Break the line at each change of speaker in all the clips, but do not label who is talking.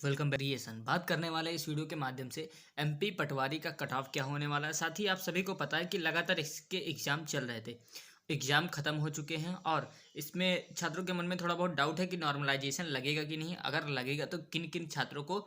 Welcome variation बात करने वाले इस वीडियो के माध्यम से एमपी पटवारी का कट ऑफ क्या होने वाला है। साथ ही आप सभी को पता है कि लगातार इसके एग्जाम चल रहे थे, एग्जाम खत्म हो चुके हैं और इसमें छात्रों के मन में थोड़ा बहुत डाउट है कि नॉर्मलाइजेशन लगेगा कि नहीं। अगर लगेगा तो किन किन छात्रों को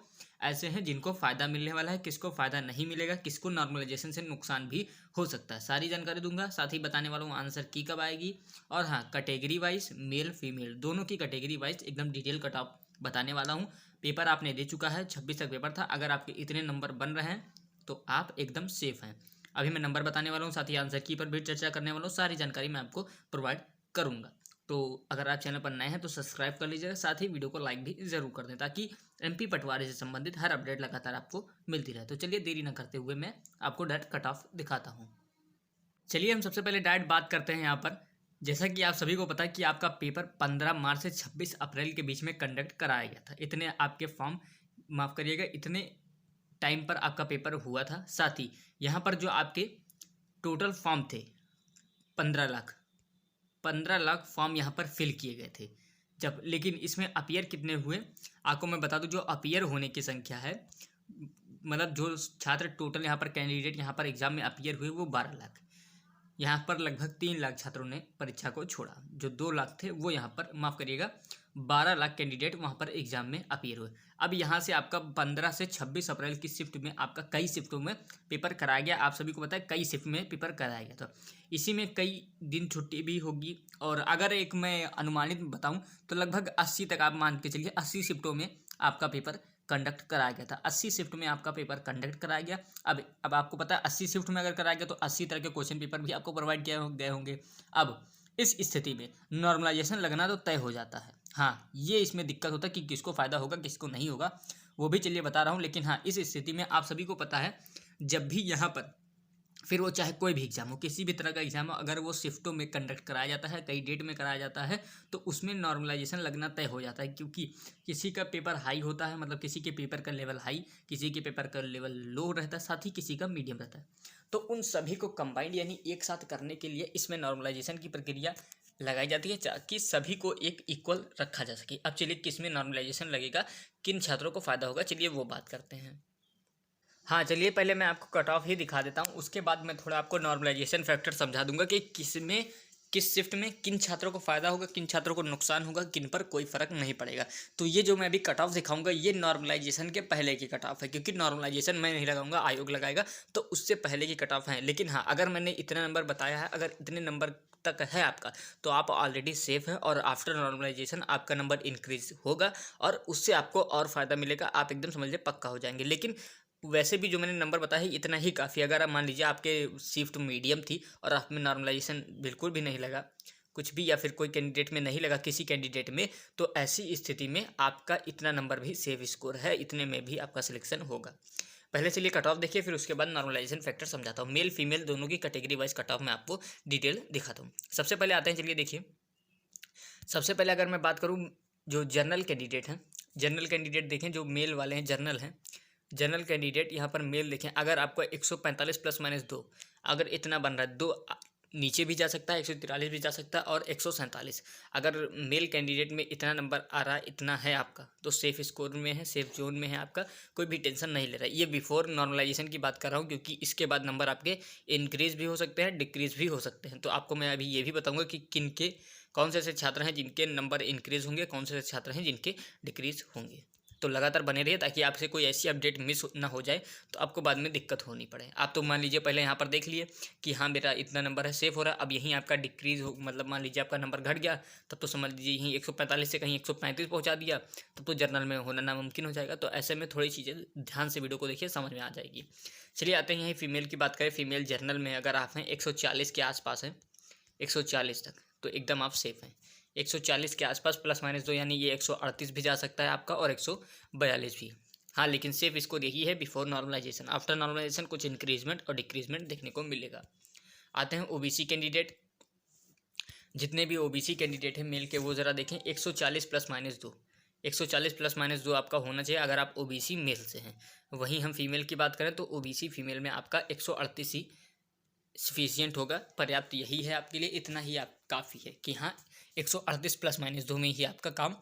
ऐसे हैं जिनको फ़ायदा मिलने वाला है, किसको फ़ायदा नहीं मिलेगा, किसको नॉर्मलाइजेशन से नुकसान भी हो सकता है, सारी जानकारी दूंगा। साथ ही बताने वाला हूँ आंसर की कब आएगी और हाँ, कैटेगरी वाइज मेल फीमेल दोनों की कैटेगरी वाइज एकदम डिटेल कट ऑफ बताने वाला हूँ। पेपर आपने दे चुका है, 26 तक पेपर था। अगर आपके इतने नंबर बन रहे हैं तो आप एकदम सेफ हैं। अभी मैं नंबर बताने वाला हूँ, साथ ही आंसर की पर भी चर्चा करने वाला हूँ। सारी जानकारी मैं आपको प्रोवाइड करूँगा। तो अगर आप चैनल पर नए हैं तो सब्सक्राइब कर लीजिएगा, साथ ही वीडियो को लाइक भी ज़रूर कर दें ताकि एमपी पटवारी से संबंधित हर अपडेट लगातार आपको मिलती रहे। तो चलिए देरी न करते हुए मैं आपको डायरेक्ट कट ऑफ दिखाता हूँ। चलिए हम सबसे पहले डायरेक्ट बात करते हैं यहाँ पर। जैसा कि आप सभी को पता है कि आपका पेपर 15 मार्च से 26 अप्रैल के बीच में कंडक्ट कराया गया था। इतने आपके फॉर्म, माफ़ करिएगा, इतने टाइम पर आपका पेपर हुआ था। साथ ही यहाँ पर जो आपके टोटल फॉर्म थे 15 लाख फॉर्म यहाँ पर फिल किए गए थे जब, लेकिन इसमें अपीयर कितने हुए आपको मैं बता दूं। जो अपीयर होने की संख्या है, मतलब जो छात्र टोटल यहाँ पर कैंडिडेट यहाँ पर एग्जाम में अपीयर हुए वो 12 लाख। यहाँ पर लगभग 3 लाख छात्रों ने परीक्षा को छोड़ा। जो 2 लाख थे वो यहाँ पर, माफ़ करिएगा, 12 लाख कैंडिडेट वहाँ पर एग्जाम में अपीयर हुए। अब यहाँ से आपका 15 से 26 अप्रैल की शिफ्ट में आपका कई शिफ्टों में पेपर कराया गया। आप सभी को पता है कई शिफ्ट में पेपर कराया गया था। इसी में कई दिन छुट्टी भी होगी और अगर एक मैं अनुमानित बताऊँ तो लगभग 80 तक आप मान के चलिए, 80 शिफ्टों में आपका पेपर कंडक्ट कराया गया था। 80 शिफ्ट में आपका पेपर कंडक्ट कराया गया। अब आपको पता है 80 शिफ्ट में अगर कराया गया तो 80 तरह के क्वेश्चन पेपर भी आपको प्रोवाइड किए गए होंगे। अब इस स्थिति में नॉर्मलाइजेशन लगना तो तय हो जाता है। हाँ, ये इसमें दिक्कत होता है कि किसको फ़ायदा होगा किसको नहीं होगा, वो भी चलिए बता रहा हूँ। लेकिन हाँ, इस स्थिति में आप सभी को पता है जब भी यहाँ पर फिर वो चाहे कोई भी एग्जाम हो, किसी भी तरह का एग्जाम हो, अगर वो शिफ्टों में कंडक्ट कराया जाता है, कई डेट में कराया जाता है, तो उसमें नॉर्मलाइजेशन लगना तय हो जाता है। क्योंकि किसी का पेपर हाई होता है, मतलब किसी के पेपर का लेवल हाई, किसी के पेपर का लेवल लो रहता है, साथ ही किसी का मीडियम रहता है। तो उन सभी को कंबाइंड यानी एक साथ करने के लिए इसमें नॉर्मलाइजेशन की प्रक्रिया लगाई जाती है ताकि सभी को एक इक्वल रखा जा सके। अब चलिए किस में नॉर्मलाइजेशन लगेगा, किन छात्रों को फ़ायदा होगा, चलिए वो बात करते हैं। हाँ, चलिए पहले मैं आपको कट ऑफ ही दिखा देता हूँ, उसके बाद मैं थोड़ा आपको नॉर्मलाइजेशन फैक्टर समझा दूंगा कि किस शिफ्ट में किन छात्रों को फ़ायदा होगा, किन छात्रों को नुकसान होगा, किन पर कोई फ़र्क नहीं पड़ेगा। तो ये जो मैं अभी कट ऑफ दिखाऊंगा ये नॉर्मलाइजेशन के पहले की कट ऑफ है, क्योंकि नॉर्मलाइजेशन मैं नहीं लगाऊंगा, आयोग लगाएगा, तो उससे पहले की कट ऑफ है। लेकिन हाँ, अगर मैंने इतना नंबर बताया है, अगर इतने नंबर तक है आपका, तो आप ऑलरेडी सेफ है और आफ्टर नॉर्मलाइजेशन आपका नंबर इंक्रीज होगा और उससे आपको और फ़ायदा मिलेगा। आप एकदम समझ लीजिए पक्का हो जाएंगे। लेकिन वैसे भी जो मैंने नंबर बताया है इतना ही काफ़ी। अगर आप मान लीजिए आपके शिफ्ट मीडियम थी और आप में नॉर्मलाइजेशन बिल्कुल भी नहीं लगा कुछ भी, या फिर कोई कैंडिडेट में नहीं लगा किसी कैंडिडेट में, तो ऐसी स्थिति में आपका इतना नंबर भी सेफ स्कोर है, इतने में भी आपका सिलेक्शन होगा। पहले चलिए कट ऑफ देखिए, फिर उसके बाद नॉर्मलाइजेशन फैक्टर समझाता हूँ। मेल फीमेल दोनों की कैटेगरी वाइज कट ऑफ मैं आपको डिटेल दिखाता हूँ। सबसे पहले आते हैं, चलिए देखिए। सबसे पहले अगर मैं बात करूँ जो जनरल कैंडिडेट हैं, जनरल कैंडिडेट देखें जो मेल वाले हैं, जनरल हैं, जनरल कैंडिडेट यहाँ पर मेल देखें। अगर आपको 145 प्लस माइनस 2 अगर इतना बन रहा है, 2 नीचे भी जा सकता है, 143 भी जा सकता है और 147, अगर मेल कैंडिडेट में इतना नंबर आ रहा है, इतना है आपका, तो सेफ स्कोर में है, सेफ जोन में है आपका, कोई भी टेंशन नहीं ले रहा है। ये बिफोर नॉर्मलाइजेशन की बात कर रहा हूँ, क्योंकि इसके बाद नंबर आपके इंक्रीज भी हो सकते हैं, डिक्रीज भी हो सकते हैं। तो आपको मैं अभी ये भी बताऊँगा कि किन के कौन से ऐसे छात्र हैं जिनके नंबर इंक्रीज होंगे, कौन से ऐसे छात्र हैं जिनके डिक्रीज होंगे। तो लगातार बने रहिए ताकि आपसे कोई ऐसी अपडेट मिस ना हो जाए तो आपको बाद में दिक्कत होनी पड़े। आप तो मान लीजिए पहले यहाँ पर देख लिए कि हाँ मेरा इतना नंबर है, सेफ हो रहा है। अब यहीं आपका डिक्रीज हो, मतलब मान लीजिए आपका नंबर घट गया, तब तो समझ लीजिए यहीं 145 से कहीं 135 पहुँचा दिया, तब तो जर्नल में होना नामुमकिन हो जाएगा। तो ऐसे में थोड़ी चीज़ें ध्यान से वीडियो को देखिए, समझ में आ जाएगी। चलिए आते हैं यहीं फीमेल की बात करें। फीमेल जर्नल में अगर आप हैं 140 के आसपास हैं, 140 तक, तो एकदम आप सेफ हैं। 140 के आसपास प्लस माइनस 2 यानी ये 138 भी जा सकता है आपका और 142 भी। हाँ, लेकिन सेफ स्कोर यही है बिफोर नॉर्मलाइजेशन। आफ्टर नॉर्मलाइजेशन कुछ इंक्रीजमेंट और डिक्रीजमेंट देखने को मिलेगा। आते हैं ओबीसी कैंडिडेट। जितने भी ओबीसी कैंडिडेट हैं मेल के, वो ज़रा देखें। 140 प्लस माइनस 2, 140 प्लस माइनस 2 आपका होना चाहिए अगर आप ओबीसी मेल से हैं। वहीं हम फीमेल की बात करें तो ओबीसी फीमेल में आपका 138 ही सफिशियंट होगा, पर्याप्त यही है आपके लिए। इतना ही आप काफ़ी है कि हाँ 138 प्लस माइनस 2 में ही आपका काम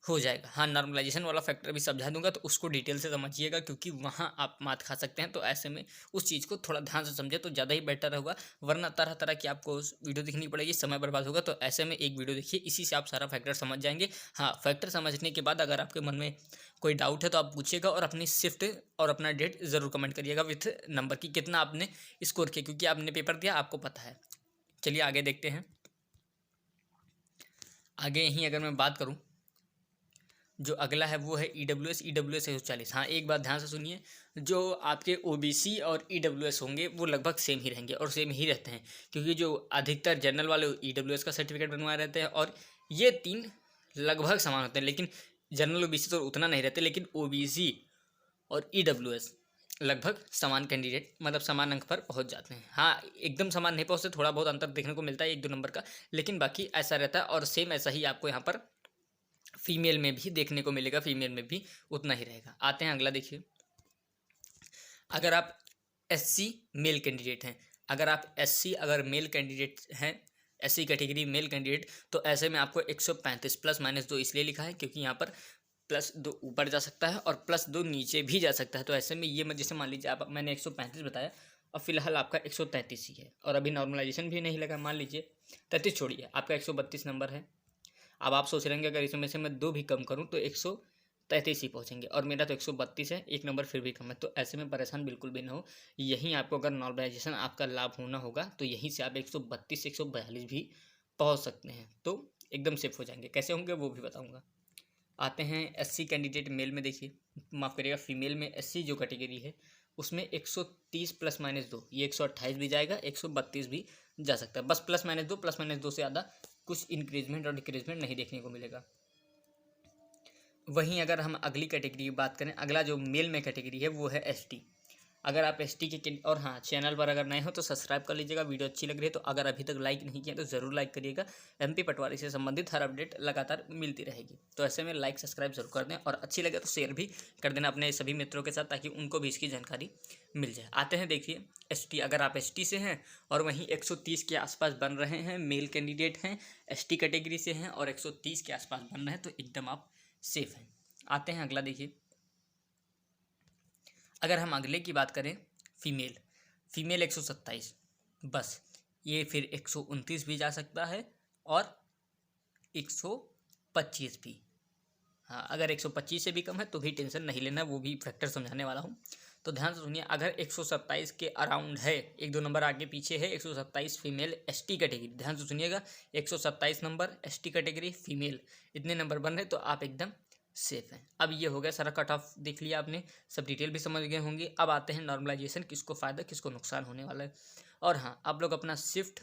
हो जाएगा। हाँ, नॉर्मलाइजेशन वाला फैक्टर भी समझा दूंगा, तो उसको डिटेल से समझिएगा, क्योंकि वहाँ आप मात खा सकते हैं। तो ऐसे में उस चीज़ को थोड़ा ध्यान से समझे तो ज़्यादा ही बेटर होगा, वरना तरह तरह की आपको वीडियो देखनी पड़ेगी, समय बर्बाद होगा। तो ऐसे में एक वीडियो देखिए, इसी से आप सारा फैक्टर समझ जाएंगे। हाँ, फैक्टर समझने के बाद अगर आपके मन में कोई डाउट है तो आप पूछिएगा, और अपनी शिफ्ट और अपना डेट ज़रूर कमेंट करिएगा विथ नंबर की कितना आपने स्कोर किया, क्योंकि आपने पेपर दिया, आपको पता है। चलिए आगे देखते हैं। आगे यहीं अगर मैं बात करूँ, जो अगला है वो है ईडब्ल्यूएस 140। हाँ, एक बात ध्यान से सुनिए, जो आपके ओबीसी और ईडब्ल्यूएस होंगे वो लगभग सेम ही रहेंगे, और सेम ही रहते हैं, क्योंकि जो अधिकतर जनरल वाले ईडब्ल्यूएस का सर्टिफिकेट बनवाए रहते हैं, और ये तीन लगभग समान होते हैं। लेकिन जनरल ओबीसी तो उतना नहीं रहते, लेकिन ओबीसी और ईडब्ल्यूएस लगभग समान कैंडिडेट, मतलब समान अंक पर पहुंच जाते हैं। हाँ, एकदम समान नहीं पहुंचते, थोड़ा बहुत अंतर देखने को मिलता है 1-2 नंबर का, लेकिन बाकी ऐसा रहता है। और सेम ऐसा ही आपको यहाँ पर फीमेल में भी देखने को मिलेगा, फीमेल में भी उतना ही रहेगा। आते हैं अगला, देखिए। अगर आप एससी मेल कैंडिडेट हैं, अगर आप एससी अगर मेल कैंडिडेट हैं, एससी कैटेगरी मेल कैंडिडेट, तो ऐसे में आपको 135 +-2 इसलिए लिखा है क्योंकि यहाँ पर +2 ऊपर जा सकता है और +2 नीचे भी जा सकता है। तो ऐसे में ये मत, जैसे मान लीजिए आप, मैंने 135 बताया और फिलहाल आपका 133 ही है, और अभी नॉर्मलाइजेशन भी नहीं लगा, मान लीजिए 33 छोड़िए, आपका 132 नंबर है। अब आप सोच रहे हैं अगर इसमें से मैं 2 भी कम करूं तो 133 ही पहुंचेंगे, और मेरा तो 132 है, एक नंबर फिर भी कम है। तो ऐसे में परेशान बिल्कुल भी ना हो। यहीं आपको अगर नॉर्मलाइजेशन आपका लाभ होना होगा तो यहीं से आप 132 142 भी पहुंच सकते हैं, तो एकदम सेफ हो जाएंगे। कैसे होंगे वो भी बताऊँगा। आते हैं एससी कैंडिडेट मेल में, देखिए, माफ़ करिएगा, फीमेल में एससी जो कैटेगरी है उसमें 130 +-2, ये 128 भी जाएगा, 132 भी जा सकता है। बस +-2 से ज़्यादा कुछ इंक्रीजमेंट और डिक्रीजमेंट नहीं देखने को मिलेगा। वहीं अगर हम अगली कैटेगरी की बात करें, अगला जो मेल में कैटेगरी है वो है एसटी। अगर आप एसटी के, और हाँ, चैनल पर अगर नए हो तो सब्सक्राइब कर लीजिएगा, वीडियो अच्छी लग रही है तो। अगर अभी तक लाइक नहीं किया तो ज़रूर लाइक करिएगा, एमपी पटवारी से संबंधित हर अपडेट लगातार मिलती रहेगी। तो ऐसे में लाइक सब्सक्राइब जरूर कर दें, और अच्छी लगे तो शेयर भी कर देना अपने सभी मित्रों के साथ, ताकि उनको भी इसकी जानकारी मिल जाए। आते हैं, देखिए, एसटी। अगर आप एसटी से हैं और वहीं 130 के आसपास बन रहे हैं, मेल कैंडिडेट हैं, एसटी कैटेगरी से हैं और 130 के आसपास बन रहे हैं, तो एकदम आप सेफ हैं। आते हैं अगला, देखिए। अगर हम अगले की बात करें, फीमेल 127, बस, ये फिर 129 भी जा सकता है और 125 भी। हाँ, अगर 125 से भी कम है तो भी टेंशन नहीं लेना, वो भी फैक्टर समझाने वाला हूँ, तो ध्यान से सुनिए। अगर 127 के अराउंड है, 1-2 नंबर आगे पीछे है, 127 फीमेल एसटी कैटेगरी, ध्यान से सुनिएगा, 127 नंबर एसटी कैटेगरी फीमेल, इतने नंबर बन रहे तो आप एकदम सेफ हैं। अब ये हो गया सारा कट ऑफ, देख लिया आपने, सब डिटेल भी समझ गए होंगे। अब आते हैं नॉर्मलाइजेशन, किसको फ़ायदा किसको नुकसान होने वाला है। और हाँ, आप लोग अपना शिफ्ट,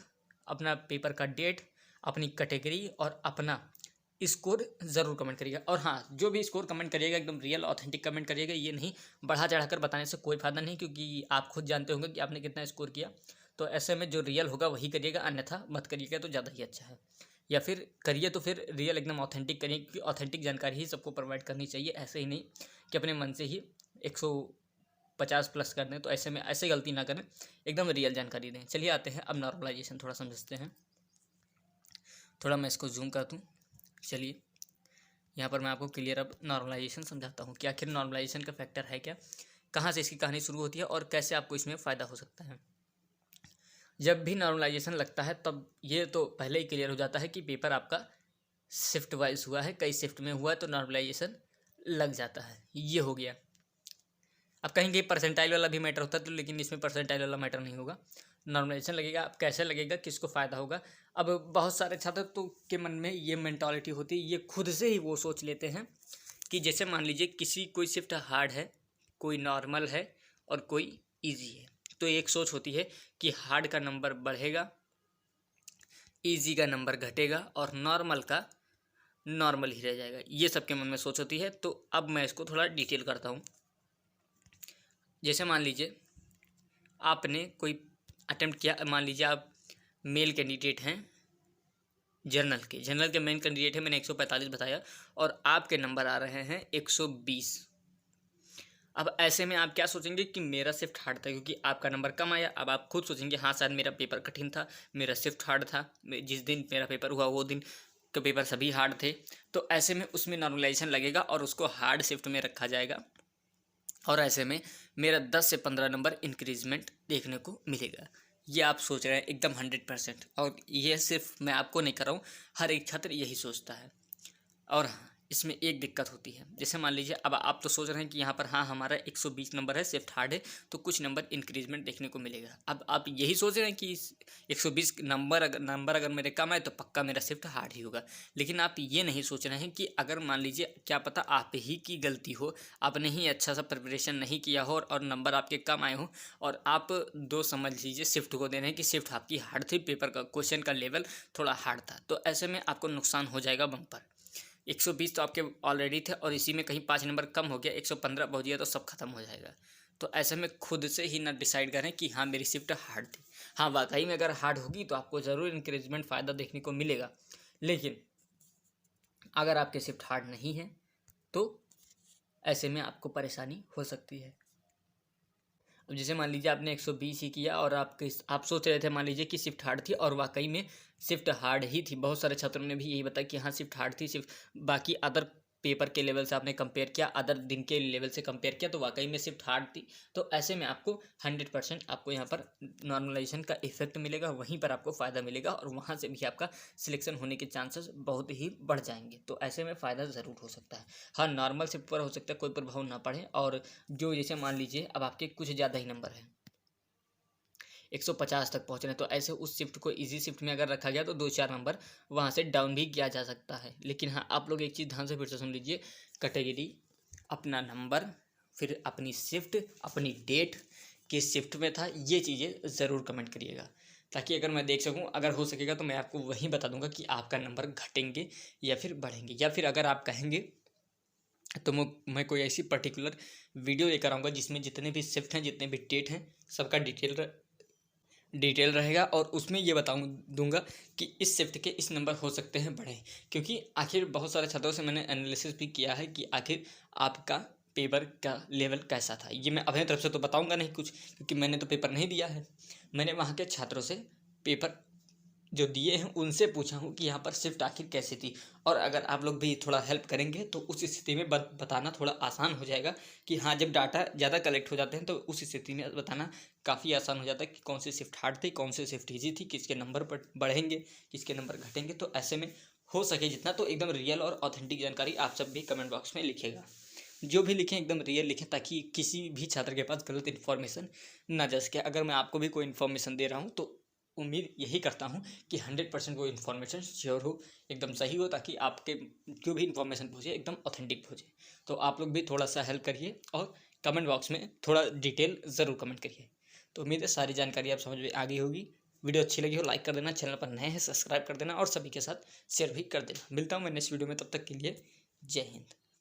अपना पेपर का डेट, अपनी कैटेगरी और अपना स्कोर ज़रूर कमेंट करिएगा। और हाँ, जो भी स्कोर कमेंट करिएगा एकदम रियल ऑथेंटिक कमेंट करिएगा, ये नहीं बढ़ा चढ़ाकर बताने से कोई फ़ायदा नहीं, क्योंकि आप खुद जानते होंगे कि आपने कितना स्कोर किया। तो ऐसे में जो रियल होगा वही करिएगा, अन्यथा मत करिएगा तो ज़्यादा ही अच्छा है। या फिर करिए तो फिर रियल एकदम ऑथेंटिक करिए, क्योंकि ऑथेंटिक जानकारी ही सबको प्रोवाइड करनी चाहिए। ऐसे ही नहीं कि अपने मन से ही 150+ कर दें, तो ऐसे में ऐसे गलती ना करें, एकदम रियल जानकारी दें। चलिए आते हैं अब नॉर्मलाइजेशन थोड़ा समझते हैं। थोड़ा मैं इसको जूम कर दूँ। चलिए, यहाँ पर मैं आपको क्लियर अब नॉर्मलाइजेशन समझाता हूँ कि आखिर नॉर्मलाइजेशन का फैक्टर है क्या, कहाँ से इसकी कहानी शुरू होती है और कैसे आपको इसमें फ़ायदा हो सकता है। जब भी नॉर्मलाइजेशन लगता है तब ये तो पहले ही क्लियर हो जाता है कि पेपर आपका शिफ्ट वाइज हुआ है, कई शिफ्ट में हुआ है, तो नॉर्मलाइजेशन लग जाता है। ये हो गया। अब कहीं परसेंटाइल वाला भी मैटर होता है, तो लेकिन इसमें परसेंटाइल वाला मैटर नहीं होगा, नॉर्मलाइजेशन लगेगा। अब कैसे लगेगा, किसको फ़ायदा होगा। अब बहुत सारे छात्र तो के मन में ये मेंटालिटी होती है, ये खुद से ही वो सोच लेते हैं कि जैसे मान लीजिए किसी कोई शिफ्ट हार्ड है, कोई नॉर्मल है और कोई ईजी है, तो एक सोच होती है कि हार्ड का नंबर बढ़ेगा, ईजी का नंबर घटेगा और नॉर्मल का नॉर्मल ही रह जाएगा। ये सबके मन में सोच होती है। तो अब मैं इसको थोड़ा डिटेल करता हूँ। जैसे मान लीजिए आपने कोई अटेम्प्ट किया, मान लीजिए आप मेल कैंडिडेट हैं, जनरल के मेन कैंडिडेट है, मैंने 145 बताया और आपके नंबर आ रहे हैं 120। अब ऐसे में आप क्या सोचेंगे कि मेरा शिफ्ट हार्ड था, क्योंकि आपका नंबर कम आया। अब आप खुद सोचेंगे हाँ शायद मेरा पेपर कठिन था, मेरा शिफ्ट हार्ड था, जिस दिन मेरा पेपर हुआ वो दिन के पेपर सभी हार्ड थे, तो ऐसे में उसमें नॉर्मलाइजेशन लगेगा और उसको हार्ड शिफ्ट में रखा जाएगा, और ऐसे में मेरा 10 से 15 नंबर इंक्रीजमेंट देखने को मिलेगा। ये आप सोच रहे हैं एकदम 100%, और ये सिर्फ मैं आपको नहीं कर रहा हूँ, हर एक छात्र यही सोचता है। और हाँ, इसमें एक दिक्कत होती है, जैसे मान लीजिए अब आप तो सोच रहे हैं कि यहाँ पर हाँ हमारा 120 नंबर है, शिफ्ट हार्ड है, तो कुछ नंबर इंक्रीजमेंट देखने को मिलेगा। अब आप यही सोच रहे हैं कि 120 नंबर अगर मेरे कम आए तो पक्का मेरा शिफ्ट हार्ड ही होगा, लेकिन आप ये नहीं सोच रहे हैं कि अगर मान लीजिए क्या पता आप ही की गलती हो, आपने ही अच्छा सा प्रिपरेशन नहीं किया हो और नंबर आपके कम आए हो, और आप दो समझ लीजिए शिफ्ट को दे रहे हैं कि शिफ्ट आपकी हार्ड थी, पेपर का क्वेश्चन का लेवल थोड़ा हार्ड था, तो ऐसे में आपको नुकसान हो जाएगा बम्पर। 120 तो आपके ऑलरेडी थे और इसी में कहीं 5 नंबर कम हो गया, 115 पहुंच गया तो सब खत्म हो जाएगा। तो ऐसे में खुद से ही ना डिसाइड करें कि हाँ मेरी शिफ्ट हार्ड थी। हाँ वाकई में अगर हार्ड होगी तो आपको ज़रूर इंक्रीजमेंट फ़ायदा देखने को मिलेगा, लेकिन अगर आपके शिफ्ट हार्ड नहीं है तो ऐसे में आपको परेशानी हो सकती है। अब जैसे मान लीजिए आपने 120 ही किया और आप सोच रहे थे मान लीजिए कि शिफ्ट हार्ड थी, और वाकई में शिफ्ट हार्ड ही थी। बहुत सारे छात्रों ने भी यही बताया कि हाँ शिफ्ट हार्ड थी, शिफ्ट बाकी अदर पेपर के लेवल से आपने कंपेयर किया, अदर दिन के लेवल से कंपेयर किया तो वाकई में शिफ्ट हार्ड थी। तो ऐसे में आपको 100% आपको यहाँ पर नॉर्मलाइजेशन का इफेक्ट मिलेगा, वहीं पर आपको फ़ायदा मिलेगा और वहाँ से भी आपका सिलेक्शन होने के चांसेस बहुत ही बढ़ जाएंगे। तो ऐसे में फ़ायदा ज़रूर हो सकता है। हाँ नॉर्मल शिफ्ट पर हो सकता है कोई प्रभाव ना पड़े, और जो जैसे मान लीजिए अब आपके कुछ ज़्यादा ही नंबर हैं, 150 तक पहुँच रहे हैं, तो ऐसे उस शिफ्ट को इजी शिफ्ट में अगर रखा गया तो 2-4 नंबर वहाँ से डाउन भी किया जा सकता है। लेकिन हाँ आप लोग एक चीज़ ध्यान से फिर से सुन लीजिए, कैटेगरी, अपना नंबर, फिर अपनी शिफ्ट, अपनी डेट, किस शिफ्ट में था, ये चीज़ें ज़रूर कमेंट करिएगा, ताकि अगर मैं देख सकूं, अगर हो सकेगा तो मैं आपको वही बता दूंगा कि आपका नंबर घटेंगे या फिर बढ़ेंगे, या फिर अगर आप कहेंगे तो मैं कोई ऐसी पर्टिकुलर वीडियो लेकर आऊँगा जिसमें जितने भी शिफ्ट हैं, जितने भी डेट हैं, सबका डिटेल रहेगा, और उसमें ये दूंगा कि इस शिफ्ट के इस नंबर हो सकते हैं बढ़े, क्योंकि आखिर बहुत सारे छात्रों से मैंने एनालिसिस भी किया है कि आखिर आपका पेपर का लेवल कैसा था। ये मैं अपनी तरफ से तो बताऊंगा नहीं कुछ, क्योंकि मैंने तो पेपर नहीं दिया है, मैंने वहाँ के छात्रों से पेपर जो दिए हैं उनसे पूछा हूँ कि यहाँ पर शिफ्ट आखिर कैसी थी। और अगर आप लोग भी थोड़ा हेल्प करेंगे तो उस स्थिति में बताना थोड़ा आसान हो जाएगा कि हाँ जब डाटा ज़्यादा कलेक्ट हो जाते हैं तो उस स्थिति में बताना काफ़ी आसान हो जाता है कि कौन सी शिफ्ट हार्ड थी, कौन सी शिफ्ट ईजी थी, किसके नंबर पर बढ़ेंगे, किसके नंबर घटेंगे। तो ऐसे में हो सके जितना तो एकदम रियल और ऑथेंटिक जानकारी आप सब भी कमेंट बॉक्स में लिखेगा, जो भी लिखें एकदम रियल लिखें, ताकि किसी भी छात्र के पास गलत इन्फॉर्मेशन ना जा सके। अगर मैं आपको भी कोई इन्फॉर्मेशन दे रहा हूँ तो उम्मीद यही करता हूँ कि 100% वो इन्फॉर्मेशन श्योर हो, एकदम सही हो, ताकि आपके जो भी इन्फॉर्मेशन पहुँचे एकदम ऑथेंटिक पहुँचे। तो आप लोग भी थोड़ा सा हेल्प करिए और कमेंट बॉक्स में थोड़ा डिटेल ज़रूर कमेंट करिए। तो उम्मीद है सारी जानकारी आप समझ में आ गई होगी। वीडियो अच्छी लगी हो लाइक कर देना, चैनल पर नए हैं सब्सक्राइब कर देना और सभी के साथ शेयर भी कर देना। मिलता हूँ मैं नेक्स्ट वीडियो में, तब तक के लिए जय हिंद।